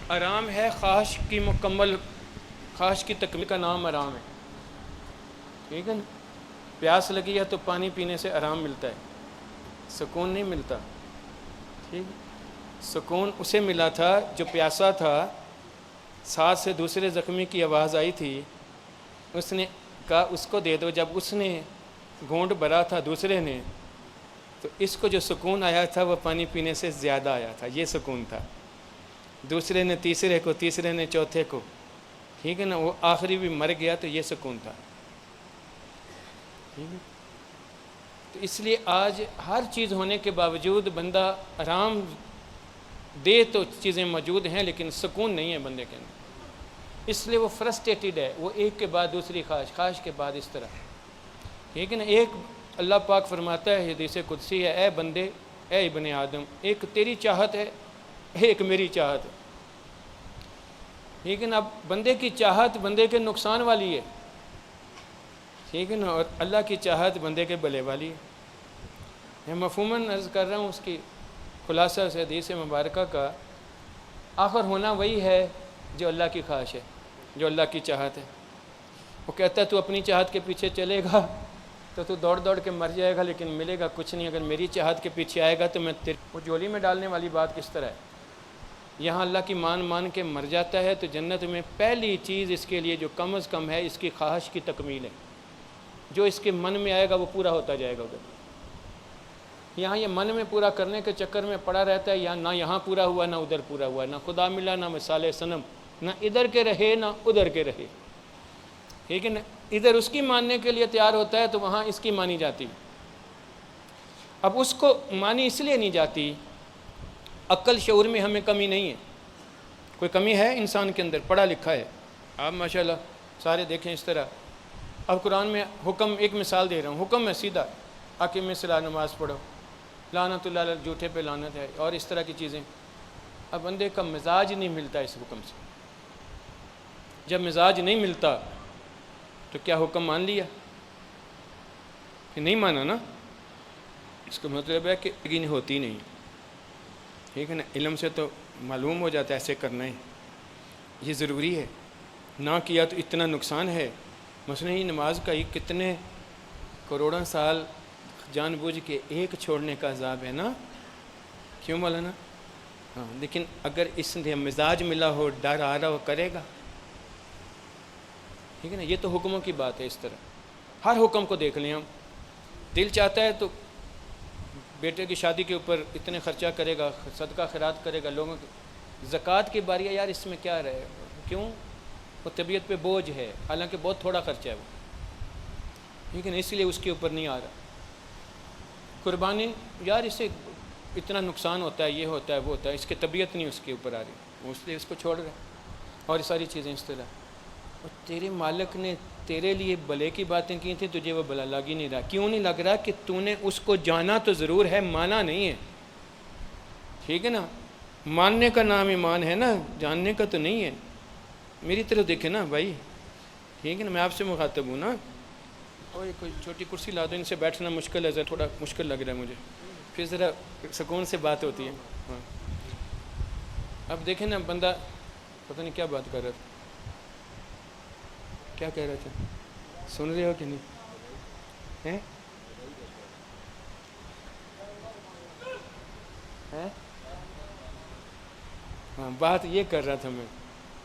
آرام ہے خواہش کی مکمل، خواہش کی تکمیل کا نام آرام ہے، ٹھیک ہے نا؟ پیاس لگی ہے تو پانی پینے سے آرام ملتا ہے، سکون نہیں ملتا، ٹھیک؟ سکون اسے ملا تھا جو پیاسا تھا، ساتھ سے دوسرے زخمی کی آواز آئی تھی، اس نے کہا اس کو دے دو، جب اس نے گھونٹ بھرا تھا دوسرے نے، تو اس کو جو سکون آیا تھا وہ پانی پینے سے زیادہ آیا تھا، یہ سکون تھا۔ دوسرے نے تیسرے کو، تیسرے نے چوتھے کو، ٹھیک ہے نا؟ وہ آخری بھی مر گیا تو یہ سکون تھا، ٹھیک ہے؟ تو اس لیے آج ہر چیز ہونے کے باوجود بندہ آرام دے تو چیزیں موجود ہیں لیکن سکون نہیں ہے بندے کے اندر، اس لیے وہ فرسٹریٹڈ ہے، وہ ایک کے بعد دوسری خواہش، خواہش کے بعد اس طرح، ٹھیک ہے نا؟ ایک اللہ پاک فرماتا ہے، حدیث قدسی ہے، اے بندے، اے ابن آدم، ایک تیری چاہت ہے، ایک میری چاہت ہے، ٹھیک ہے نا؟ اب بندے کی چاہت بندے کے نقصان والی ہے، ٹھیک ہے نا؟ اور اللہ کی چاہت بندے کے بھلے والی ہے۔ میں مفہوماً عرض کر رہا ہوں، اس کی خلاصہ سے حدیث مبارکہ کا آخر ہونا وہی ہے جو اللہ کی خواہش ہے، جو اللہ کی چاہت ہے۔ وہ کہتا ہے تو اپنی چاہت کے پیچھے چلے گا تو تو دوڑ دوڑ کے مر جائے گا لیکن ملے گا کچھ نہیں، اگر میری چاہت کے پیچھے آئے گا تو میں وہ جولی میں ڈالنے والی بات کس طرح ہے؟ یہاں اللہ کی مان کے مر جاتا ہے تو جنت میں پہلی چیز اس کے لیے جو کم از کم ہے اس کی خواہش کی تکمیل ہے، جو اس کے من میں آئے گا وہ پورا ہوتا جائے گا ادھر۔ یہاں یہ من میں پورا کرنے کے چکر میں پڑا رہتا ہے، نہ یہاں پورا ہوا نہ ادھر پورا ہوا، نہ خدا ملا نہ مثال صنم، نہ ادھر کے رہے نہ ادھر کے رہے، ٹھیک ہے نا؟ ادھر اس کی ماننے کے لیے تیار ہوتا ہے تو وہاں اس کی مانی جاتی۔ اب اس کو مانی اس لیے نہیں جاتی، عقل شعور میں ہمیں کمی نہیں ہے، کوئی کمی ہے انسان کے اندر؟ پڑھا لکھا ہے آپ ماشاءاللہ سارے دیکھیں اس طرح۔ اب قرآن میں حکم، ایک مثال دے رہا ہوں، حکم ہے سیدھا، اقیم الصلاۃ، نماز پڑھو، لعنت اللہ علی جھوٹے پہ لعنت ہے، اور اس طرح کی چیزیں۔ اب بندے کا مزاج نہیں ملتا اس حکم سے، جب مزاج نہیں ملتا تو کیا حکم مان لیا؟ کہ نہیں مانا نا، اس کا مطلب ہے کہ یقین ہوتی نہیں، ٹھیک ہے نا؟ علم سے تو معلوم ہو جاتا ہے ایسے کرنا ہے، یہ ضروری ہے، نہ کیا تو اتنا نقصان ہے۔ مثلا یہ نماز کا یہ کتنے کروڑوں سال جان بوجھ کے ایک چھوڑنے کا عذاب ہے نا، کیوں مولانا؟ ہاں، لیکن اگر اس نے مزاج ملا ہو، ڈر آ رہا ہو، کرے گا، ٹھیک ہے نا؟ یہ تو حکموں کی بات ہے۔ اس طرح ہر حکم کو دیکھ لیں ہم، دل چاہتا ہے تو بیٹے کی شادی کے اوپر اتنے خرچہ کرے گا، صدقہ خیرات کرے گا، لوگوں کی زکوٰۃ کی باری ہے، یار اس میں کیا رہے، کیوں؟ وہ طبیعت پہ بوجھ ہے، حالانکہ بہت تھوڑا خرچہ ہے وہ، ٹھیک ہے نا؟ اس لیے اس کے اوپر نہیں آ رہا۔ قربانی، یار اس سے اتنا نقصان ہوتا ہے، یہ ہوتا ہے، وہ ہوتا ہے، اس کی طبیعت نہیں اس کے اوپر آ رہی، اس لیے اس کو چھوڑ رہے، اور ساری چیزیں اس طرح۔ اور تیرے مالک نے تیرے لیے بھلے کی باتیں کی تھیں، تجھے وہ بھلا لگ ہی نہیں رہا، کیوں نہیں لگ رہا؟ کہ تو نے اس کو جانا تو ضرور ہے، مانا نہیں ہے، ٹھیک ہے نا؟ ماننے کا نام ایمان ہے نا، جاننے کا تو نہیں ہے۔ میری طرف دیکھیں نا بھائی، ٹھیک ہے نا؟ میں آپ سے مخاطب ہوں نا۔ اور کوئی چھوٹی کرسی لا دو، ان سے بیٹھنا مشکل ہے، ذرا تھوڑا مشکل لگ رہا ہے مجھے، پھر ذرا سکون سے بات ہوتی ہے۔ ہاں، اب دیکھیں نا، بندہ پتہ نہیں کیا بات کر رہا تھا، کیا کہہ رہے تھے، سن رہے ہو کہ نہیں؟ ہاں، بات یہ کر رہا تھا میں،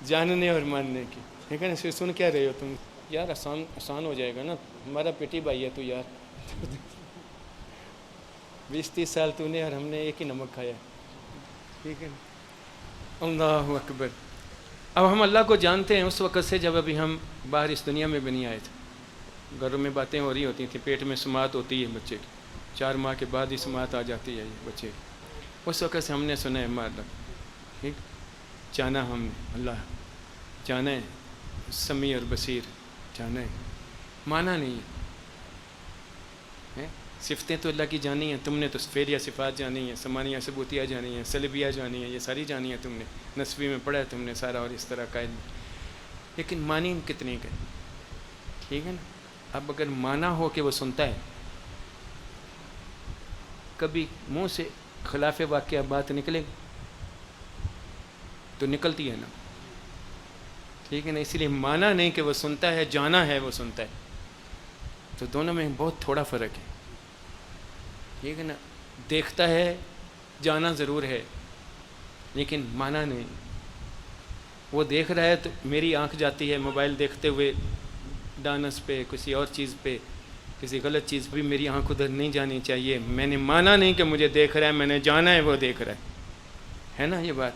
جاننے اور ماننے کی، ٹھیک ہے نا؟ سن کیا رہے ہو تم؟ یار آسان ہو جائے گا نا، ہمارا پیٹی بھائی ہے تو یار 20-30 سال تو نے اور ہم نے ایک ہی نمک کھایا، ٹھیک ہے نا؟ اللہ اکبر۔ اب ہم اللہ کو جانتے ہیں اس وقت سے جب ابھی ہم باہر اس دنیا میں بھی نہیں آئے تھے، گھروں میں باتیں ہو رہی ہوتی تھیں، پیٹ میں سماعت ہوتی ہے بچے کی، 4 ماہ کے بعد ہی سماعت آ جاتی ہے یہ بچے کی، اس وقت سے ہم نے سنا ہے مالک، ٹھیک، جانا ہم نے اللہ، جانا ہے سمیع اور بصیر، جانا ہے، مانا نہیں ہے۔ صفتیں تو اللہ کی جانی ہیں، تم نے تو فعلیہ صفات جانی ہیں، ثمانیہ ثبوتیہ جانی ہیں، سلبیہ جانی ہیں، یہ ساری جانی ہیں تم نے، نسبی میں پڑھا ہے تم نے سارا، اور اس طرح قائد، لیکن مانی کتنی کا، ٹھیک ہے نا؟ اب اگر مانا ہو کہ وہ سنتا ہے، کبھی منہ سے خلاف واقعہ بات نکلے گی تو نکلتی ہے نا، ٹھیک ہے نا. اس لیے مانا نہیں کہ وہ سنتا ہے، جانا ہے وہ سنتا ہے. تو دونوں میں بہت تھوڑا فرق ہے، ٹھیک ہے نا. دیکھتا ہے، جانا ضرور ہے، لیکن مانا نہیں. وہ دیکھ رہا ہے تو میری آنکھ جاتی ہے موبائل دیکھتے ہوئے ڈانس پہ، کسی اور چیز پہ، کسی غلط چیز پہ، میری آنکھ ادھر نہیں جانی چاہیے. میں نے مانا نہیں کہ مجھے دیکھ رہا ہے، میں نے جانا ہے وہ دیکھ رہا ہے نا یہ بات،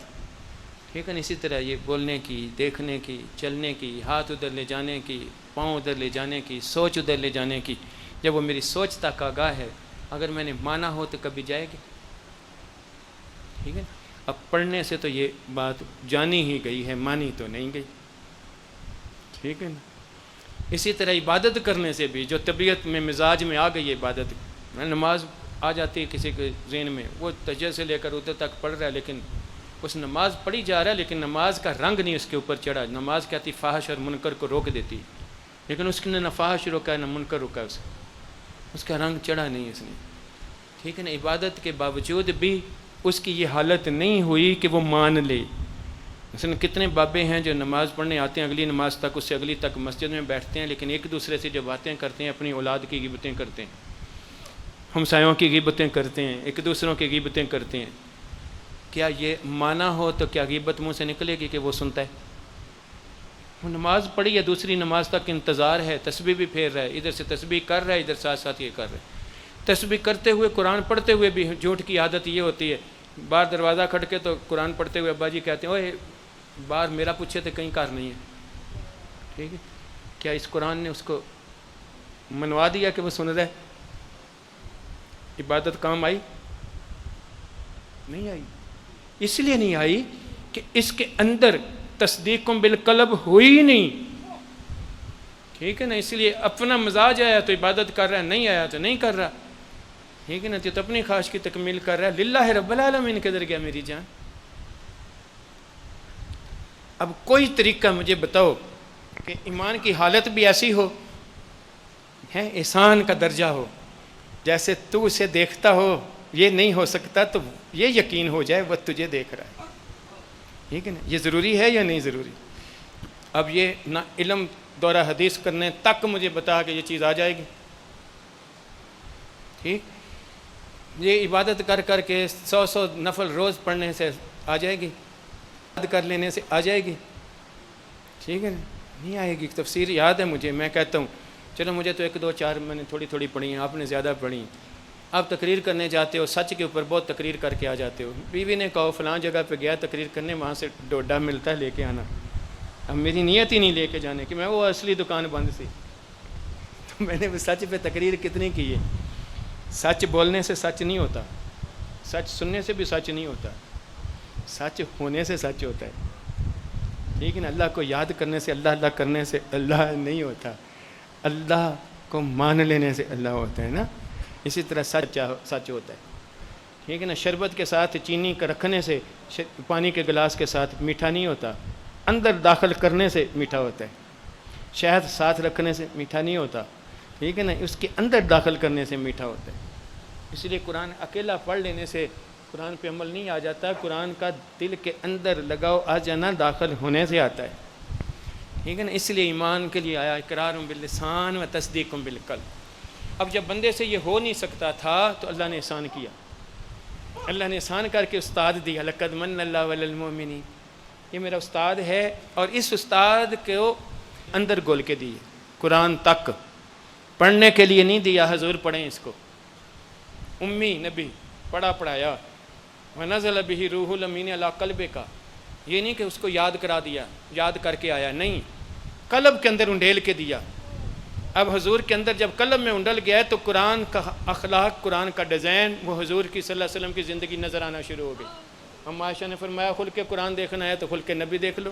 ٹھیک ہے نا. اسی طرح یہ بولنے کی، دیکھنے کی، چلنے کی، ہاتھ ادھر لے جانے کی، پاؤں ادھر لے جانے کی، سوچ ادھر لے جانے کی، جب وہ میری سوچ تک آگاہ ہے، اگر میں نے مانا ہو تو کبھی جائے گی، ٹھیک ہے. اب پڑھنے سے تو یہ بات جانی ہی گئی ہے، مانی تو نہیں گئی، ٹھیک ہے نا. اسی طرح عبادت کرنے سے بھی جو طبیعت میں مزاج میں آ گئی ہے عبادت، نماز آ جاتی ہے کسی کے ذہن میں، وہ تجے سے لے کر ادھر تک پڑھ رہا ہے، لیکن اس نماز پڑھی جا رہا ہے، لیکن نماز کا رنگ نہیں اس کے اوپر چڑھا. نماز کہتی فحش اور منکر کو روک دیتی، لیکن اس نے نہ فحش روکا ہے نہ منکر روکا، اس کا رنگ چڑھا نہیں اس نے، ٹھیک ہے نا. عبادت کے باوجود بھی اس کی یہ حالت نہیں ہوئی کہ وہ مان لے. مثلا کتنے بابے ہیں جو نماز پڑھنے آتے ہیں، اگلی نماز تک، اس سے اگلی تک مسجد میں بیٹھتے ہیں، لیکن ایک دوسرے سے جو باتیں کرتے ہیں، اپنی اولاد کی غیبتیں کرتے ہیں، ہمسایوں کی غیبتیں کرتے ہیں، ایک دوسروں کی غیبتیں کرتے ہیں. کیا یہ مانا ہو تو کیا غیبت منہ سے نکلے گی کہ وہ سنتا ہے؟ وہ نماز پڑھی ہے، دوسری نماز تک انتظار ہے، تسبیح بھی پھیر رہا ہے، ادھر سے تسبیح کر رہا ہے، ادھر ساتھ ساتھ یہ کر رہا ہے. تسبیح کرتے ہوئے، قرآن پڑھتے ہوئے بھی جھوٹ کی عادت یہ ہوتی ہے، باہر دروازہ کھٹکے تو قرآن پڑھتے ہوئے ابا جی کہتے ہیں اوے باہر میرا پوچھے تو کہیں کار نہیں ہے، ٹھیک ہے. کیا اس قرآن نے اس کو منوا دیا کہ وہ سن رہا ہے؟ عبادت کام آئی؟ نہیں آئی. اس لیے نہیں آئی کہ اس کے اندر تصدیق بالقلب ہوئی نہیں، ٹھیک ہے نا. اس لیے اپنا مزاج آیا تو عبادت کر رہا ہے، نہیں آیا تو نہیں کر رہا، ٹھیک ہے نا. تو اپنی خواہش کی تکمیل کر رہا ہے. للہ رب العالمین کدھر گیا میری جان؟ اب کوئی طریقہ مجھے بتاؤ کہ ایمان کی حالت بھی ایسی ہو، ہے احسان کا درجہ ہو، جیسے تو اسے دیکھتا ہو. یہ نہیں ہو سکتا تو یہ یقین ہو جائے وہ تجھے دیکھ رہا ہے، ٹھیک ہے نا. یہ ضروری ہے یا نہیں ضروری؟ اب یہ نہ علم دورہ حدیث کرنے تک مجھے بتا کہ یہ چیز آ جائے گی، ٹھیک. یہ عبادت کر کر کے 100 نفل روز پڑھنے سے آ جائے گی، کر لینے سے آ جائے گی، ٹھیک ہے نا. نہیں آئے گی. تفسیر یاد ہے مجھے، میں کہتا ہوں چلو مجھے تو 1 2 4 میں نے تھوڑی تھوڑی پڑھی ہیں، آپ نے زیادہ پڑھی. آپ تقریر کرنے جاتے ہو، سچ کے اوپر بہت تقریر کر کے آ جاتے ہو. بیوی نے کہو فلاں جگہ پہ گیا تقریر کرنے، وہاں سے ڈوڈا ملتا ہے لے کے آنا. اب میری نیت ہی نہیں لے کے جانے کی، میں وہ اصلی دکان بند سی. تو میں نے سچ پہ تقریر کتنی کی ہے. سچ بولنے سے سچ نہیں ہوتا، سچ سننے سے بھی سچ نہیں ہوتا، سچ ہونے سے سچ ہوتا ہے، ٹھیک ہے نا. اللہ کو یاد کرنے سے، اللہ اللہ کرنے سے اللہ نہیں ہوتا، اللہ کو مان لینے سے اللہ ہوتا ہے نا. اسی طرح سچ ہوتا ہے، ٹھیک ہے نا. شربت کے ساتھ چینی کا رکھنے سے، پانی کے گلاس کے ساتھ میٹھا نہیں ہوتا، اندر داخل کرنے سے میٹھا ہوتا ہے. شہد ساتھ رکھنے سے میٹھا نہیں ہوتا، ٹھیک ہے نا. اس کے اندر داخل کرنے سے میٹھا ہوتا ہے. اس لیے قرآن اکیلا پڑھ لینے سے قرآن پہ عمل نہیں آ جاتا، قرآن کا دل کے اندر لگاؤ آ جانا داخل ہونے سے آتا ہے، ٹھیک ہے نا. اس لیے ایمان کے لیے آیا اقرار باللسان و تصدیق بالقلب. اب جب بندے سے یہ ہو نہیں سکتا تھا تو اللہ نے احسان کیا، اللہ نے احسان کر کے استاد دیا. لقد من اللہ علی المؤمنین، یہ میرا استاد ہے، اور اس استاد کو اندر گول کے دیے. قرآن تک پڑھنے کے لیے نہیں دیا حضور پڑھیں اس کو، امی نبی پڑھا پڑھایا. وَنَزَلَ بِهِ رُوحُ الْأَمِينُ عَلَىٰ قَلْبِكَ، یہ نہیں کہ اس کو یاد کرا دیا، یاد کر کے آیا، نہیں، قلب کے اندر انڈیل کے دیا. اب حضور کے اندر جب قلب میں انڈل گیا ہے تو قرآن کا اخلاق، قرآن کا ڈیزائن، وہ حضور کی صلی اللہ علیہ وسلم کی زندگی نظر آنا شروع ہو گئی. ہم عائشہ نے فرمایا خلق قرآن دیکھنا ہے تو خلق نبی دیکھ لو.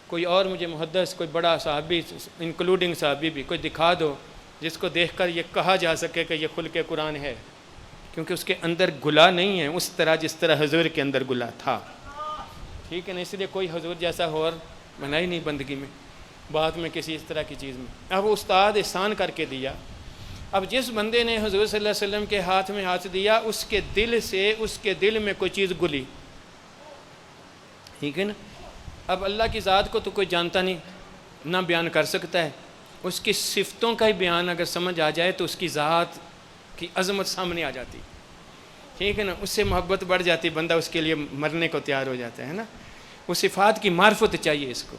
کوئی اور مجھے محدث، کوئی بڑا صحابی انکلوڈنگ صحابی بھی کوئی دکھا دو جس کو دیکھ کر یہ کہا جا سکے کہ یہ خلق قرآن ہے، کیونکہ اس کے اندر گلا نہیں ہے اس طرح جس طرح حضور کے اندر گلا تھا، ٹھیک ہے نا. اس لیے کوئی حضور جیسا ہور بنا ہی نہیں بندگی میں، بات میں، کسی اس طرح کی چیز میں. اب استاد احسان کر کے دیا. اب جس بندے نے حضور صلی اللہ علیہ وسلم کے ہاتھ میں ہاتھ دیا، اس کے دل سے، اس کے دل میں کوئی چیز گلی، ٹھیک ہے نا. اب اللہ کی ذات کو تو کوئی جانتا نہیں، نہ بیان کر سکتا ہے. اس کی صفتوں کا ہی بیان اگر سمجھ آ جائے تو اس کی ذات کی عظمت سامنے آ جاتی. ٹھیک ہے نا. اس سے محبت بڑھ جاتی، بندہ اس کے لیے مرنے کو تیار ہو جاتا ہے نا. وہ صفات کی معرفت چاہیے اس کو.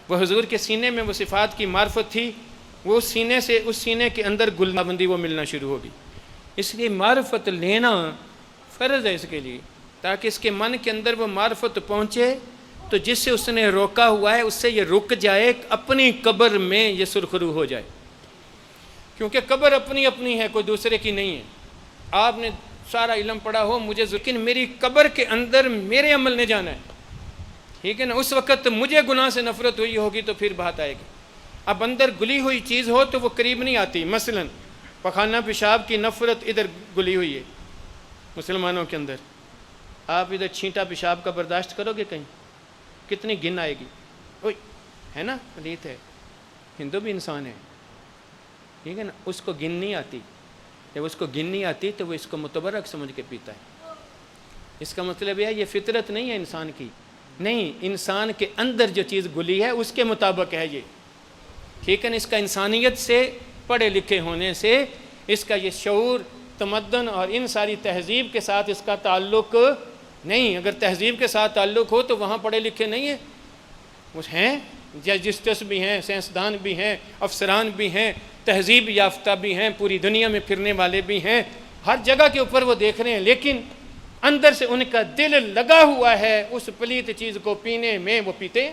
وہ حضور کے سینے میں وہ صفات کی معرفت تھی، وہ اس سینے کے اندر گلہ بندی وہ ملنا شروع ہوگی. اس لیے معرفت لینا فرض ہے اس کے لیے، تاکہ اس کے من کے اندر وہ معرفت پہنچے تو جس سے اس نے روکا ہوا ہے اس سے یہ رک جائے، اپنی قبر میں یہ سرخرو ہو جائے. کیونکہ قبر اپنی اپنی ہے، کوئی دوسرے کی نہیں ہے. آپ نے سارا علم پڑھا ہو مجھے، لیکن میری قبر کے اندر میرے عمل نے جانا ہے. ٹھیک ہے نا. اس وقت مجھے گناہ سے نفرت ہوئی ہوگی تو پھر بات آئے گی. اب اندر گلی ہوئی چیز ہو تو وہ قریب نہیں آتی. مثلا پخانہ پیشاب کی نفرت ادھر گلی ہوئی ہے مسلمانوں کے اندر، آپ ادھر چھینٹا پیشاب کا برداشت کرو گے؟ کہیں کتنی گن آئے گی. اوئی ہے نا، پلیت ہے. ہندو بھی انسان ہے، ٹھیک ہے نا. اس کو گن نہیں آتی. جب اس کو گن نہیں آتی تو وہ اس کو متبرک سمجھ کے پیتا ہے. اس کا مطلب یہ فطرت نہیں ہے انسان کی، نہیں، انسان کے اندر جو چیز گلی ہے اس کے مطابق ہے یہ. ٹھیک ہے نا. اس کا انسانیت سے، پڑھے لکھے ہونے سے، اس کا یہ شعور، تمدن اور ان ساری تہذیب کے ساتھ اس کا تعلق نہیں. اگر تہذیب کے ساتھ تعلق ہو تو وہاں پڑھے لکھے نہیں ہیں. وہ ہیں جسٹس بھی ہیں، سائنسدان بھی ہیں، افسران بھی ہیں، تہذیب یافتہ بھی ہیں، پوری دنیا میں پھرنے والے بھی ہیں، ہر جگہ کے اوپر وہ دیکھ رہے ہیں، لیکن اندر سے ان کا دل لگا ہوا ہے اس پلیت چیز کو پینے میں، وہ پیتے.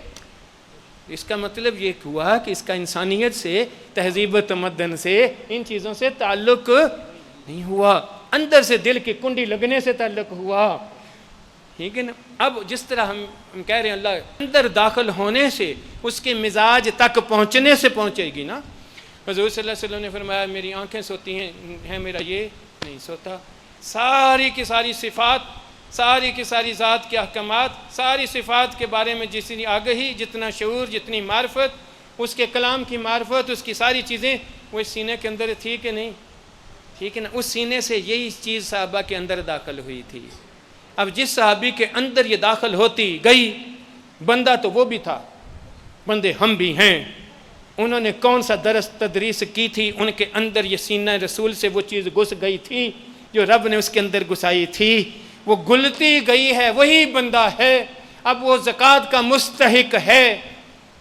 اس کا مطلب یہ ہوا کہ اس کا انسانیت سے، تہذیب و تمدن سے، ان چیزوں سے تعلق نہیں ہوا، اندر سے دل کی کنڈی لگنے سے تعلق ہوا. ٹھیک ہے نا. اب جس طرح ہم کہہ رہے ہیں اللہ اندر داخل ہونے سے اس کے مزاج تک پہنچنے سے پہنچے گی نا. حضور صلی اللہ علیہ وسلم نے فرمایا میری آنکھیں سوتی ہیں میرا یہ نہیں سوتا. ساری کی ساری صفات، ساری کی ساری ذات کے احکامات، ساری صفات کے بارے میں جتنی آگہی، جتنا شعور، جتنی معرفت، اس کے کلام کی معرفت، اس کی ساری چیزیں وہ اس سینے کے اندر تھی کہ نہیں. ٹھیک ہے نا. اس سینے سے یہی چیز صحابہ کے اندر داخل ہوئی تھی. اب جس صحابی کے اندر یہ داخل ہوتی گئی، بندہ تو وہ بھی تھا، بندے ہم بھی ہیں. انہوں نے کون سا درس تدریس کی تھی، ان کے اندر یہ سینہ رسول سے وہ چیز گھس گئی تھی جو رب نے اس کے اندر گھسائی تھی. وہ گلتی گئی ہے، وہی بندہ ہے. اب وہ زکوٰۃ کا مستحق ہے،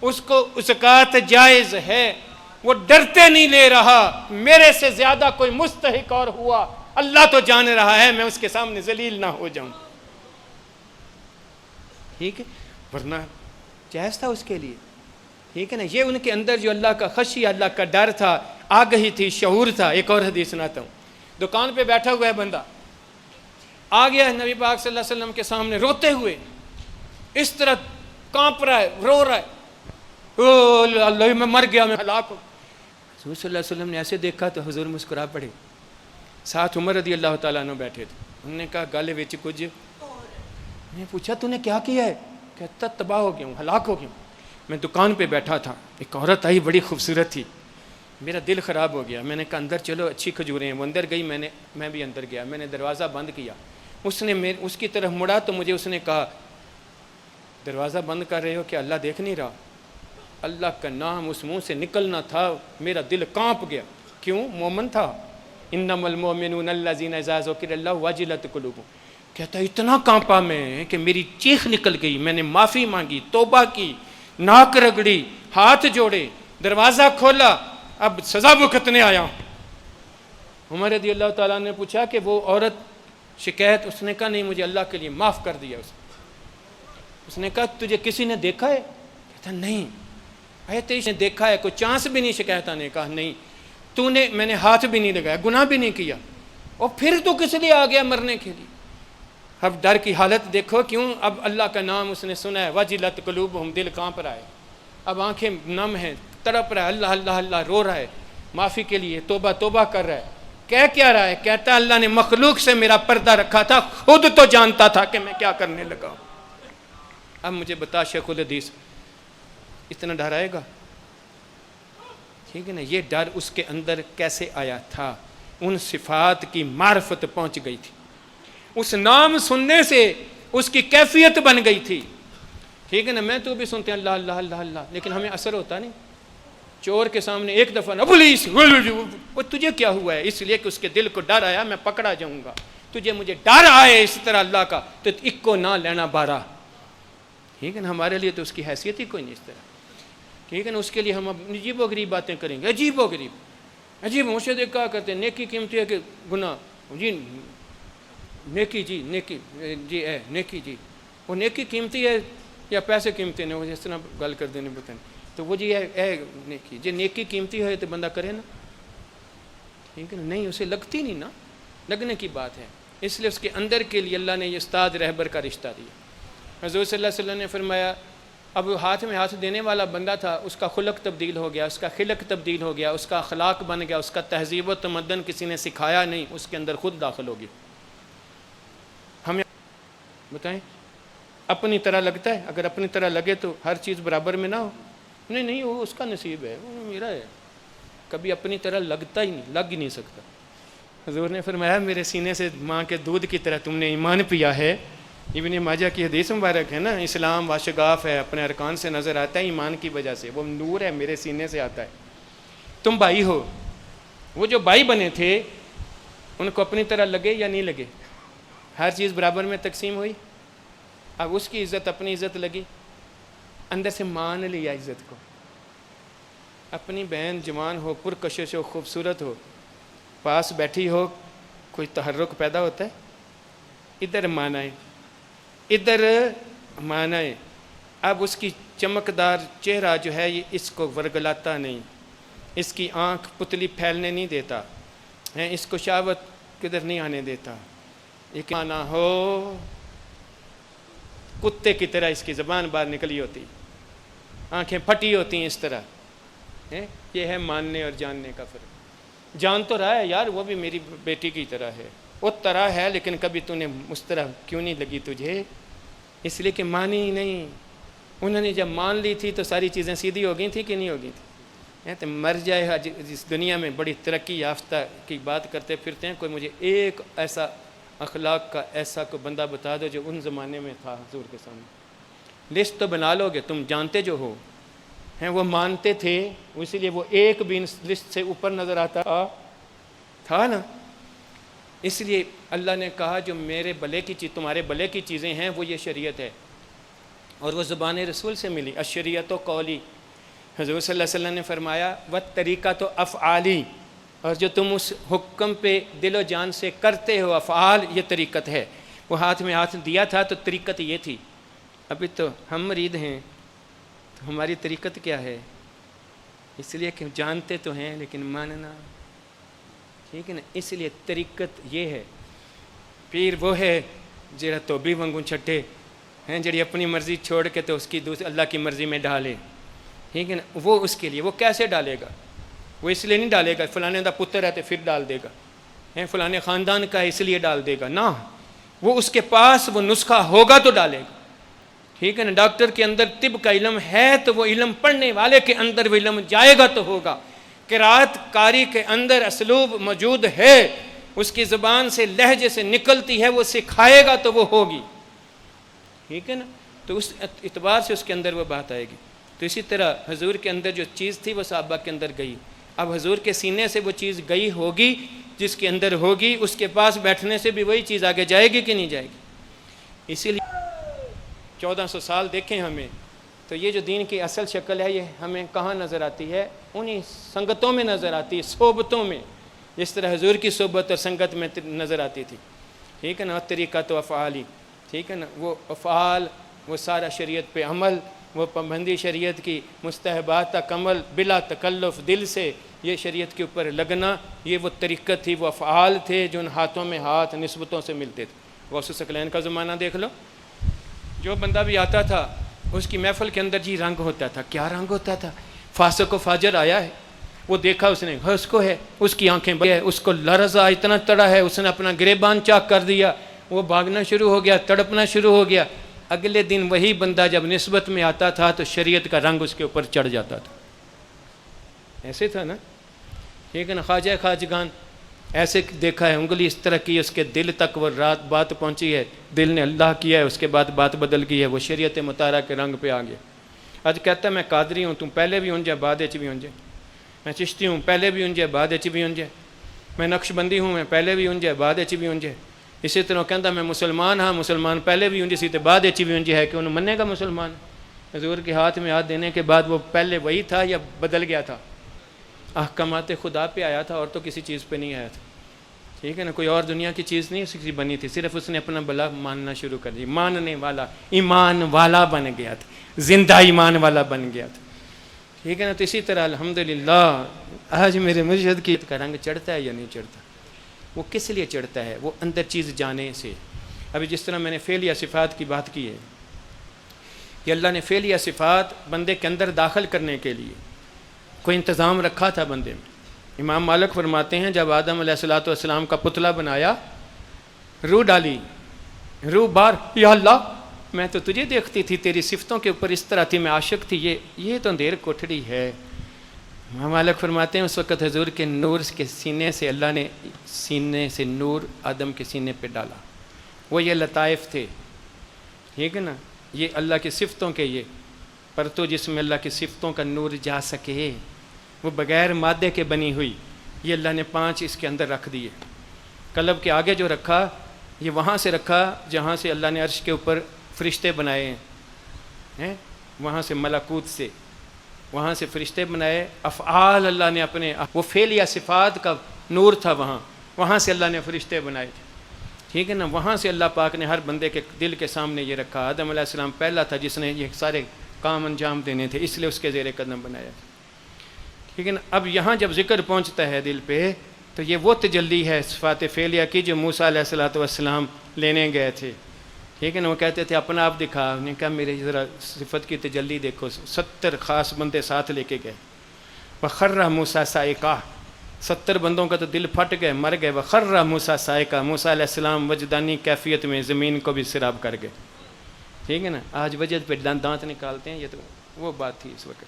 اس کو زکوٰۃ جائز ہے. وہ ڈرتے نہیں لے رہا میرے سے زیادہ کوئی مستحق اور ہوا، اللہ تو جان رہا ہے، میں اس کے سامنے ذلیل نہ ہو جاؤں. ٹھیک ہے. ورنہ جائز تھا اس کے لیے. ٹھیک ہے نا. یہ ان کے اندر جو اللہ کا خشیہ، اللہ کا ڈر تھا، آگہی تھی، شعور تھا. ایک اور حدیث سناتا ہوں. دکان پہ بیٹھا ہوا ہے بندہ، آ گیا نبی پاک صلی اللہ علیہ وسلم کے سامنے روتے ہوئے، اس طرح کانپ رہا ہے، رو رہا ہے، اللہ میں مر گیا، میں ہلاک ہوں. حضور صلی اللہ علیہ وسلم نے ایسے دیکھا تو حضور مسکرا پڑے. ساتھ عمر رضی اللہ تعالیٰ عنہ بیٹھے تھے. انہوں نے کہا گالے وچ کچھ. میں نے پوچھا تو نے کیا کیا ہے؟ کہتا تباہ ہو گیا ہوں، ہلاک ہو گیا ہوں. میں دکان پہ بیٹھا تھا، ایک عورت آئی بڑی خوبصورت تھی، میرا دل خراب ہو گیا. میں نے کہا اندر چلو، اچھی کھجوریں ہیں. وہ اندر گئی، میں بھی اندر گیا. میں نے دروازہ بند کیا. اس نے اس کی طرف مڑا تو مجھے اس نے کہا دروازہ بند کر رہے ہو کہ اللہ دیکھ نہیں رہا؟ اللہ کا نام اس منہ سے نکلنا تھا، میرا دل کانپ گیا. کیوں؟ مومن تھا. انما المؤمنون الذین اذا ذکر اللہ وجلت قلوبهم. کہتا اتنا کانپا میں کہ میری چیخ نکل گئی. میں نے معافی مانگی، توبہ کی، ناک رگڑی، ہاتھ جوڑے، دروازہ کھولا، اب سزا بھگتنے آیا ہوں. عمر رضی اللہ تعالیٰ نے پوچھا کہ وہ عورت شکایت، اس نے کہا نہیں، مجھے اللہ کے لیے معاف کر دیا. اس نے کہا تجھے کسی نے دیکھا ہے؟ کہتا نہیں. تیری نے دیکھا ہے؟ کوئی چانس بھی نہیں. شکایت نے کہا نہیں. میں نے ہاتھ بھی نہیں لگایا، گناہ بھی نہیں کیا، اور پھر تو کس لیے آ گیا مرنے کے لیے؟ اب ڈر کی حالت دیکھو. کیوں؟ اب اللہ کا نام اس نے سنا ہے. وجلت قلوبہم، دل کانپ رہا ہے، اب آنکھیں نم ہیں، تڑپ رہا ہے، اللہ اللہ اللہ رو رہا ہے، معافی کے لیے توبہ توبہ کر رہا ہے. کہہ کیا رہا ہے؟ کہتا اللہ نے مخلوق سے میرا پردہ رکھا تھا، خود تو جانتا تھا کہ میں کیا کرنے لگا. اب مجھے بتا شیخ الحدیث اتنا ڈر آئے گا؟ ٹھیک ہے نا. یہ ڈر اس کے اندر کیسے آیا تھا؟ ان صفات کی معرفت پہنچ گئی تھی. اس نام سننے سے اس کی کیفیت بن گئی تھی. ٹھیک ہے نا، میں تو بھی سنتے ہیں اللہ اللہ اللہ اللہ، لیکن ہمیں اثر ہوتا نہیں۔ چور کے سامنے ایک دفعہ نہ پولیس، وہ تجھے کیا ہوا ہے؟ اس لیے کہ اس کے دل کو ڈر آیا میں پکڑا جاؤں گا، تجھے مجھے ڈر آئے اس طرح اللہ کا تو ایک کو نہ لینا بارہ، ٹھیک ہے نا۔ ہمارے لیے تو اس کی حیثیت ہی کوئی نہیں اس طرح، ٹھیک ہے نا۔ اس کے لیے ہم عجیب و غریب باتیں کریں گے، عجیب و غریب، عجیب مشاہدے کہا کرتے ہیں نیکی قیمتی ہے کہ گناہ جی، نیکی جی، نیکی جی ہے نیکی جی، وہ نیکی قیمتی ہے یا پیسے قیمتی نہیں، وہ اس طرح گل کر دینے بتائیں تو وہ جی ہے نیکی جی، نیکی قیمتی ہے تو بندہ کرے نا، ٹھیک ہے نا۔ نہیں، اسے لگتی نہیں نا، لگنے کی بات ہے، اس لیے اس کے اندر کے لیے اللہ نے یہ استاد رہبر کا رشتہ دیا۔ حضور صلی اللہ علیہ وسلم نے فرمایا اب ہاتھ میں ہاتھ دینے والا بندہ تھا، اس کا خلق تبدیل ہو گیا، اس کا خلق تبدیل ہو گیا، اس کا اخلاق بن گیا، اس کا تہذیب و تمدن کسی نے سکھایا نہیں، اس کے اندر خود داخل ہوگی۔ ہمیں بتائیں اپنی طرح لگتا ہے؟ اگر اپنی طرح لگے تو ہر چیز برابر میں نہ ہو، نہیں وہ اس کا نصیب ہے، وہ میرا ہے، کبھی اپنی طرح لگتا ہی نہیں، لگ ہی نہیں سکتا۔ حضور نے فرمایا میرے سینے سے ماں کے دودھ کی طرح تم نے ایمان پیا ہے۔ ابن ماجہ کی حدیث مبارک ہے نا، اسلام واشگاف ہے، اپنے ارکان سے نظر آتا ہے ایمان کی وجہ سے، وہ نور ہے میرے سینے سے آتا ہے۔ تم بھائی ہو، وہ جو بھائی بنے تھے ان کو اپنی طرح لگے یا نہیں لگے؟ ہر چیز برابر میں تقسیم ہوئی، اب اس کی عزت اپنی عزت لگی، اندر سے مان لیا عزت کو۔ اپنی بہن جوان ہو، پرکشش ہو، خوبصورت ہو، پاس بیٹھی ہو، کوئی تحرک پیدا ہوتا ہے؟ ادھر مانا ہے، ادھر مانا ہے۔ اب اس کی چمکدار چہرہ جو ہے یہ اس کو ورگلاتا نہیں، اس کی آنکھ پتلی پھیلنے نہیں دیتا، اس کو شہوت کدھر نہیں آنے دیتا۔ ایک مانا ہو کتے کی طرح اس کی زبان باہر نکلی ہوتی، آنکھیں پھٹی ہوتی ہیں اس طرح، یہ ہے ماننے اور جاننے کا فرق۔ جان تو رہا ہے یار وہ بھی میری بیٹی کی طرح ہے، وہ طرح ہے، لیکن کبھی تو نے اس طرح کیوں نہیں لگی تجھے؟ اس لیے کہ مانی ہی نہیں۔ انہوں نے جب مان لی تھی تو ساری چیزیں سیدھی ہو گئی تھیں کہ نہیں ہو گئی تھی؟ تو مر جائے اس دنیا میں بڑی ترقی یافتہ کی بات کرتے پھرتے ہیں، کوئی مجھے ایک ایسا اخلاق کا ایسا کوئی بندہ بتا دو جو ان زمانے میں تھا حضور کے سامنے۔ لسٹ تو بنا لو گے تم، جانتے جو ہو ہیں وہ مانتے تھے، اسی لیے وہ ایک بھی لسٹ سے اوپر نظر آتا تھا نا۔ اس لیے اللہ نے کہا جو میرے بھلے کی چیز، تمہارے بھلے کی چیزیں ہیں وہ یہ شریعت ہے، اور وہ زبان رسول سے ملی، الشریعت و قولی۔ حضور صلی اللہ علیہ وسلم نے فرمایا والطریقہ تو افعالی، اور جو تم اس حکم پہ دل و جان سے کرتے ہو افعال، یہ طریقت ہے۔ وہ ہاتھ میں ہاتھ دیا تھا تو طریقت یہ تھی۔ ابھی تو ہم مرید ہیں تو ہماری طریقت کیا ہے؟ اس لیے کہ جانتے تو ہیں لیکن ماننا، ٹھیک ہے نا۔ اس لیے طریقت یہ ہے۔ پیر وہ ہے جڑا توبی وانگوں چھٹے ہیں، جڑی اپنی مرضی چھوڑ کے تو اس کی اللہ کی مرضی میں ڈالے، ٹھیک ہے نا۔ وہ اس کے لیے وہ کیسے ڈالے گا؟ وہ اس لیے نہیں ڈالے گا فلانے دا پتر ہے تو پھر ڈال دے گا، فلانے خاندان کا ہے اس لیے ڈال دے گا، نہ، وہ اس کے پاس وہ نسخہ ہوگا تو ڈالے گا، ٹھیک ہے نا۔ ڈاکٹر کے اندر طب کا علم ہے تو وہ علم پڑھنے والے کے اندر وہ علم جائے گا تو ہوگا۔ قرات قاری کے اندر اسلوب موجود ہے، اس کی زبان سے لہجے سے نکلتی ہے، وہ سکھائے گا تو وہ ہوگی، ٹھیک ہے نا۔ تو اس اعتبار سے اس کے اندر وہ بات آئے گی۔ تو اسی طرح حضور کے اندر جو چیز تھی وہ صحابہ کے اندر گئی، اب حضور کے سینے سے وہ چیز گئی ہوگی، جس کے اندر ہوگی اس کے پاس بیٹھنے سے بھی وہی چیز آگے جائے گی کہ نہیں جائے گی۔ اسی لیے 1400 سال دیکھیں ہمیں تو یہ جو دین کی اصل شکل ہے یہ ہمیں کہاں نظر آتی ہے؟ انہی سنگتوں میں نظر آتی ہے، صحبتوں میں، جس طرح حضور کی صحبت اور سنگت میں نظر آتی تھی، ٹھیک ہے نا۔ طریقہ تو افعالی، ٹھیک ہے نا، وہ افعال، وہ سارا شریعت پہ عمل، وہ پابندی شریعت کی، مستحبات تک عمل بلا تکلف، دل سے یہ شریعت کے اوپر لگنا، یہ وہ طریقت تھی، وہ افعال تھے جو ان ہاتھوں میں ہاتھ نسبتوں سے ملتے تھے۔ غوث ثقلین کا زمانہ دیکھ لو، جو بندہ بھی آتا تھا اس کی محفل کے اندر جی رنگ ہوتا تھا۔ کیا رنگ ہوتا تھا؟ فاسق و فاجر آیا ہے، وہ دیکھا اس نے، اس کو ہے، اس کی آنکھیں بڑی ہے، اس کو لرزہ اتنا تڑا ہے، اس نے اپنا گریبان چاک کر دیا، وہ بھاگنا شروع ہو گیا، تڑپنا شروع ہو گیا۔ اگلے دن وہی بندہ جب نسبت میں آتا تھا تو شریعت کا رنگ اس کے اوپر چڑھ جاتا تھا۔ ایسے تھا نا، ٹھیک ہے نا۔ خواجہ خواجگان ایسے دیکھا ہے انگلی اس طرح کی اس کے دل تک وہ رات بات پہنچی ہے، دل نے اللہ کیا ہے، اس کے بعد بات بدل گئی ہے، وہ شریعت مطالعہ کے رنگ پہ آ گیا۔ آج کہتا ہے میں قادری ہوں، تم پہلے بھی ہوں جائے بعد اچ بھی ہوں جائے، میں چشتی ہوں پہلے بھی ہوں جائے بعد اچ بھی ہوں جائے، میں نقش بندی ہوں میں پہلے بھی ہوں جائے بعد اچ بھی ہوں جائے۔ اسی طرح کہتا میں مسلمان ہاں، مسلمان پہلے بھی ہوں جی سی تے بعد اچ بھی ہوں جی ہے کہ انہوں مننے گا مسلمان؟ حضور کے ہاتھ میں ہاتھ دینے کے بعد وہ پہلے وہی تھا یا بدل گیا تھا؟ احکامات خدا پہ آیا تھا اور تو کسی چیز پہ نہیں آیا تھا، ٹھیک ہے نا، کوئی اور دنیا کی چیز نہیں اسی بنی تھی، صرف اس نے اپنا بلا ماننا شروع کر دیا، ماننے والا ایمان والا بن گیا تھا، زندہ ایمان والا بن گیا تھا، ٹھیک ہے نا۔ تو اسی طرح الحمدللہ آج میرے مرشد کی کا رنگ چڑھتا ہے یا نہیں چڑھتا؟ وہ کس لیے چڑھتا ہے؟ وہ اندر چیز جانے سے۔ ابھی جس طرح میں نے فعل یا صفات کی بات کی ہے کہ اللہ نے فعل یا صفات بندے کے اندر داخل کرنے کے لیے کوئی انتظام رکھا تھا بندے میں۔ امام مالک فرماتے ہیں جب آدم علیہ السلام کا پتلا بنایا، روح ڈالی، روح بار، یا اللہ میں تو تجھے دیکھتی تھی، تیری صفتوں کے اوپر اس طرح تھی، میں عاشق تھی، یہ تو اندھیر کوٹھڑی ہے۔ امام مالک فرماتے ہیں اس وقت حضور کے نور کے سینے سے اللہ نے سینے سے نور آدم کے سینے پہ ڈالا، وہ یہ لطائف تھے، ٹھیک ہے نا، یہ اللہ کی صفتوں کے یہ پر تو جس میں اللہ کی صفتوں کا نور جا سکے، وہ بغیر مادے کے بنی ہوئی، یہ اللہ نے 5 اس کے اندر رکھ دیے۔ قلب کے آگے جو رکھا یہ وہاں سے رکھا جہاں سے اللہ نے عرش کے اوپر فرشتے بنائے ہیں، وہاں سے ملکوت سے وہاں سے فرشتے بنائے، افعال اللہ نے اپنے، وہ فعل یا صفات کا نور تھا وہاں سے اللہ نے فرشتے بنائے تھے، ٹھیک ہے نا۔ وہاں سے اللہ پاک نے ہر بندے کے دل کے سامنے یہ رکھا۔ آدم علیہ السلام پہلا تھا جس نے یہ سارے کام انجام دینے تھے، اس لیے اس کے زیر قدم بنایا، ٹھیک ہے نا۔ اب یہاں جب ذکر پہنچتا ہے دل پہ تو یہ وہ تجلی ہے صفات فعلیہ کی جو موسیٰ علیہ السلام لینے گئے تھے، ٹھیک ہے نا۔ وہ کہتے تھے اپنا آپ دکھا، انہوں نے کہا میرے ذرا صفت کی تجلی دیکھو۔ 70 خاص بندے ساتھ لے کے گئے، وَخَرَّ مُوسَىٰ صَعِقًا، 70 بندوں کا تو دل پھٹ گئے، مر گئے۔ وَخَرَّ مُوسَىٰ صَعِقًا، موسیٰ علیہ السلام وجدانی کیفیت میں زمین کو بھی سیراب کر گئے، ٹھیک ہے نا۔ آج وجد پہ دانت نکالتے ہیں، یہ تو وہ بات تھی اس وقت،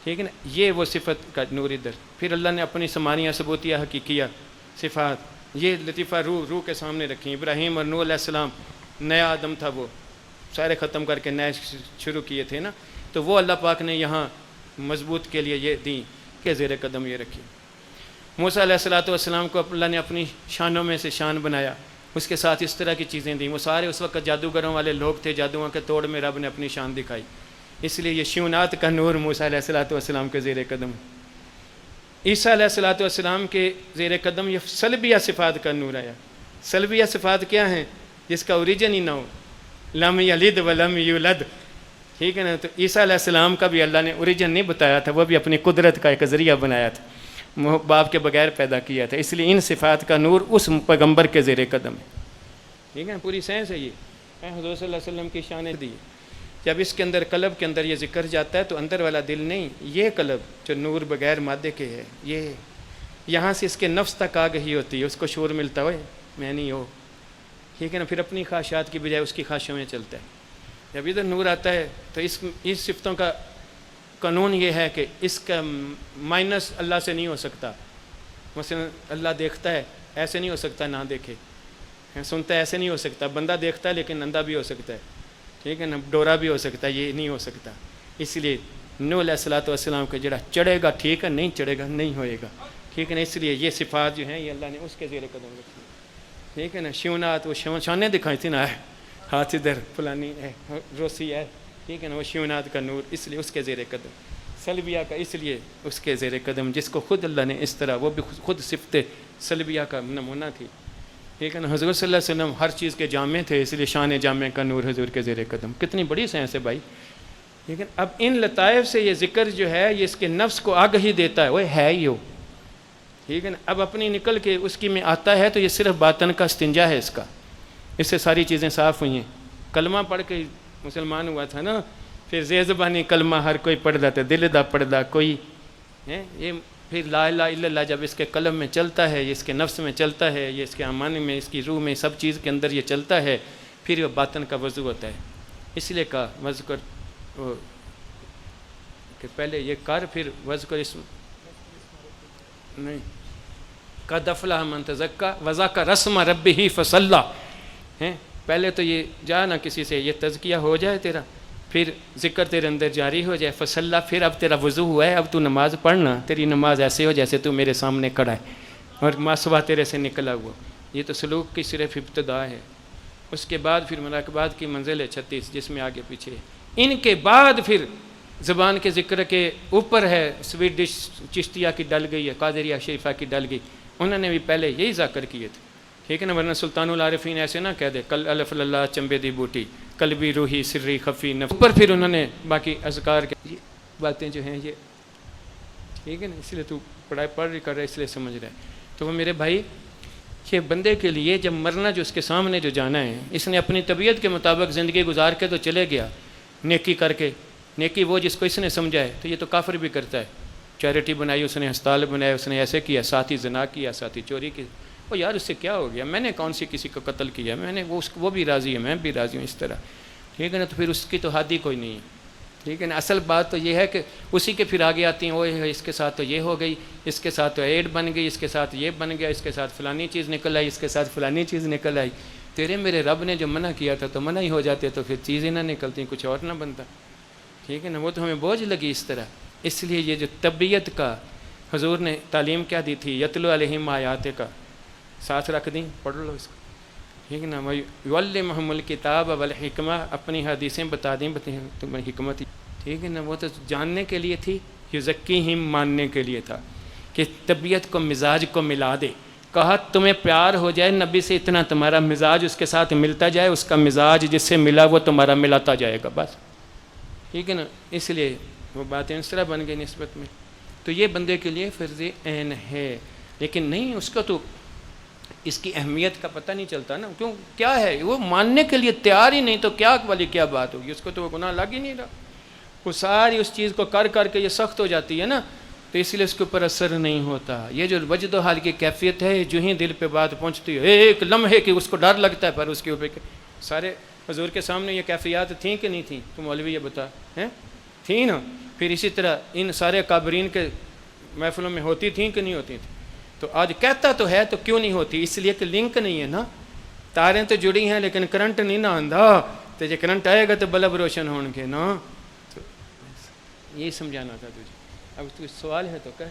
ٹھیک ہے نا۔ یہ وہ صفت کا نور ادھر۔ پھر اللہ نے اپنی ثمانیہ ثبوتیہ حقیقیہ صفات، یہ لطیفہ روح کے سامنے رکھی۔ ابراہیم اور نوح علیہ السلام، نیا آدم تھا، وہ سارے ختم کر کے نئے شروع کیے تھے نا، تو وہ اللہ پاک نے یہاں مضبوط کے لیے یہ دیں کہ زیر قدم یہ رکھی۔ موسیٰ علیہ السلام کو اللہ نے اپنی شانوں میں سے شان بنایا، اس کے ساتھ اس طرح کی چیزیں دیں۔ وہ سارے اس وقت جادوگروں والے لوگ تھے، جادوؤں کے توڑ میں رب نے اپنی شان دکھائی، اس لیے یہ شیونات کا نور موسیٰ علیہ السلام کے زیر قدم۔ عیسیٰ علیہ السلام کے زیر قدم یہ سلبیہ صفات کا نور آیا۔ سلبیہ صفات کیا ہیں؟ جس کا اوریجن ہی نہ ہو، لم یلد ولم یولد، ٹھیک ہے نا۔ تو عیسیٰ علیہ السلام کا بھی اللہ نے اوریجن نہیں بتایا تھا، وہ بھی اپنی قدرت کا ایک ذریعہ بنایا تھا، باپ کے بغیر پیدا کیا تھا، اس لیے ان صفات کا نور اس پیغمبر کے زیر قدم ہے، ٹھیک ہے نا۔ پوری سائنس ہے یہ، حضور صلی اللہ علیہ وسلم کی شانیں دی۔ جب اس کے اندر قلب کے اندر یہ ذکر جاتا ہے تو اندر والا دل نہیں، یہ قلب جو نور بغیر مادے کے ہے، یہ یہاں سے اس کے نفس تک آگہی ہوتی ہے، اس کو شعور ملتا ہوئے میں نہیں ہو، ٹھیک ہے نا۔ پھر اپنی خواہشات کی بجائے اس کی خواہشوں میں چلتا ہے۔ جب ادھر نور آتا ہے تو اس صفتوں کا قانون یہ ہے کہ اس کا مائنس اللہ سے نہیں ہو سکتا۔ مثلا اللہ دیکھتا ہے، ایسے نہیں ہو سکتا نہ دیکھے، سنتا ہے ایسے نہیں ہو سکتا، بندہ دیکھتا ہے لیکن اندھا بھی ہو سکتا ہے، ٹھیک ہے نا، ڈورا بھی ہو سکتا ہے، یہ نہیں ہو سکتا۔ اس لیے نوح علیہ السلام کا جڑا چڑھے گا ٹھیک ہے، نہیں چڑھے گا نہیں ہوئے گا، ٹھیک ہے نا۔ اس لیے یہ صفات جو ہیں یہ اللہ نے اس کے زیر قدم رکھی، ٹھیک ہے نا۔ شیونات، وہ شانیں دکھائی تھی نا، ہاتھ ادھر فلانی ہے، روسی ہے، ٹھیک ہے نا، وہ شیونات کا نور، اس لیے اس کے زیر قدم۔ سلبیہ کا اس لیے اس کے زیر قدم، جس کو خود اللہ نے اس طرح، وہ بھی خود صفت سلبیہ کا نمونہ تھی، ٹھیک ہے نا۔ حضور صلی اللہ علیہ وسلم ہر چیز کے جامع تھے، اس لیے شان جامع کا نور حضور کے زیر قدم۔ کتنی بڑی سائنس ہے بھائی، ٹھیک ہے۔ اب ان لطائف سے یہ ذکر جو ہے یہ اس کے نفس کو آگہی دیتا ہے، وہ ہے ہی ہو، ٹھیک ہے نا۔ اب اپنی نکل کے اس کی میں آتا ہے تو یہ صرف باطن کا استنجا ہے، اس کا، اس سے ساری چیزیں صاف ہوئی ہیں۔ کلمہ پڑھ کے مسلمان ہوا تھا نا، پھر زیر زبانی کلمہ ہر کوئی پڑھ دا، دل دا پڑھ دا کوئی ہے، یہ پھر لا الہ الا اللہ جب اس کے قلب میں چلتا ہے، یہ اس کے نفس میں چلتا ہے، یہ اس کے امان میں، اس کی روح میں، سب چیز کے اندر یہ چلتا ہے، پھر یہ باطن کا وضو ہوتا ہے۔ اس لیے کہا وذکر، کہ پہلے یہ کر پھر وذکر اسم، نہیں قد افلح من تزکا وذکر اسم ربہ فصلی ہیں. پہلے تو یہ جا نہ کسی سے یہ تزکیہ ہو جائے تیرا، پھر ذکر تیرے اندر جاری ہو جائے. فصلی، پھر اب تیرا وضو ہوا ہے، اب تو نماز پڑھنا، تیری نماز ایسے ہو جیسے تو میرے سامنے کھڑا ہے اور ماسوا تیرے سے نکلا ہوا. یہ تو سلوک کی صرف ابتدا ہے. اس کے بعد پھر مراقبات کی منزل ہے 36، جس میں آگے پیچھے ہے. ان کے بعد پھر زبان کے ذکر کے اوپر ہے سویٹ ڈش چشتیہ کی ڈل گئی ہے، قادریہ شریفہ کی ڈل گئی. انہوں نے بھی پہلے یہی ذکر کیے تھے، ٹھیک ہے نا. ورنہ سلطان العارفین ایسے نہ کہہ دے کل الف اللہ چمبے دی بوٹی قلبی روحی سری خفی نفس. اوپر پھر انہوں نے باقی اذکار کے یہ باتیں جو ہیں یہ ٹھیک ہے نا. اس لیے تو پڑھائی پڑھ رہی کر رہا ہے، اس لیے سمجھ رہا ہے. تو وہ میرے بھائی یہ بندے کے لیے جب مرنا جو اس کے سامنے جو جانا ہے، اس نے اپنی طبیعت کے مطابق زندگی گزار کے تو چلے گیا نیکی کر کے. نیکی وہ جس کو اس نے سمجھا ہے، تو یہ تو کافر بھی کرتا ہے. چیریٹی بنائی اس نے، ہسپتال بنایا اس نے، ایسے کیا، ساتھ ہی زنا کیا، ساتھ ہی چوری کی. وہ یار اس سے کیا ہو گیا، میں نے کون سی کسی کو قتل کیا، میں نے وہ بھی راضی ہے، میں بھی راضی ہوں، اس طرح ٹھیک ہے نا. تو پھر اس کی تو حادی کوئی نہیں ہے، ٹھیک ہے نا. اصل بات تو یہ ہے کہ اسی کے پھر آگے آتی ہیں، وہ اس کے ساتھ تو یہ ہو گئی، اس کے ساتھ تو ایڈ بن گئی، اس کے ساتھ یہ بن گیا، اس کے ساتھ فلانی چیز نکل آئی، اس کے ساتھ فلانی چیز نکل آئی. تیرے میرے رب نے جو منع کیا تھا تو منع ہی ہو جاتے، تو پھر چیزیں نہ نکلتی، کچھ اور نہ بنتا، ٹھیک ہے نا. وہ تو ہمیں بوجھ لگی اس طرح. اس لیے یہ جو طبیعت کا حضور نے تعلیم کیا دی تھی، یتلو علیہم آیات کا ساتھ رکھ دیں، پڑھ لو اس کو، ٹھیک ہے نا. یعلمہم الکتاب والحکمہ، اپنی حدیثیں بتا دیں تمہیں حکمت، ٹھیک ہے نا. وہ تو جاننے کے لیے تھی، یزکیہم ماننے کے لیے تھا کہ طبیعت کو مزاج کو ملا دے. کہا تمہیں پیار ہو جائے نبی سے اتنا، تمہارا مزاج اس کے ساتھ ملتا جائے، اس کا مزاج جس سے ملا وہ تمہارا ملاتا جائے گا، بس ٹھیک ہے نا. اس لیے وہ باتیں اس طرح بن گئی نسبت میں. تو یہ بندے کے لیے فرض عین ہے، لیکن نہیں اس کو تو اس کی اہمیت کا پتہ نہیں چلتا نا. کیوں، کیا ہے وہ ماننے کے لیے تیار ہی نہیں، تو کیا والی کیا بات ہوگی، اس کو تو وہ گناہ لگ ہی نہیں رہا. وہ ساری اس چیز کو کر کر کے یہ سخت ہو جاتی ہے نا، تو اس لیے اس کے اوپر اثر نہیں ہوتا. یہ جو وجد و حال کی کیفیت ہے، جو ہی دل پہ بات پہنچتی ہے ایک لمحے کہ اس کو ڈر لگتا ہے، پر اس کے اوپر سارے حضور کے سامنے یہ کیفیات تھیں کہ نہیں تھیں؟ تو مولوی یہ بتا ہیں تھیں نا. پھر اسی طرح ان سارے کابرین کے محفلوں میں ہوتی تھیں کہ نہیں ہوتی تھیں؟ تو آج کہتا تو ہے تو کیوں نہیں ہوتی؟ اس لیے کہ لنک نہیں ہے نا. تاریں تو جڑی ہیں لیکن کرنٹ نہیں نہ آندھا، تو یہ کرنٹ آئے گا تو بلب روشن ہون گے نا. تو یہی سمجھانا تھا تجھے. اب کوئی سوال ہے تو کر.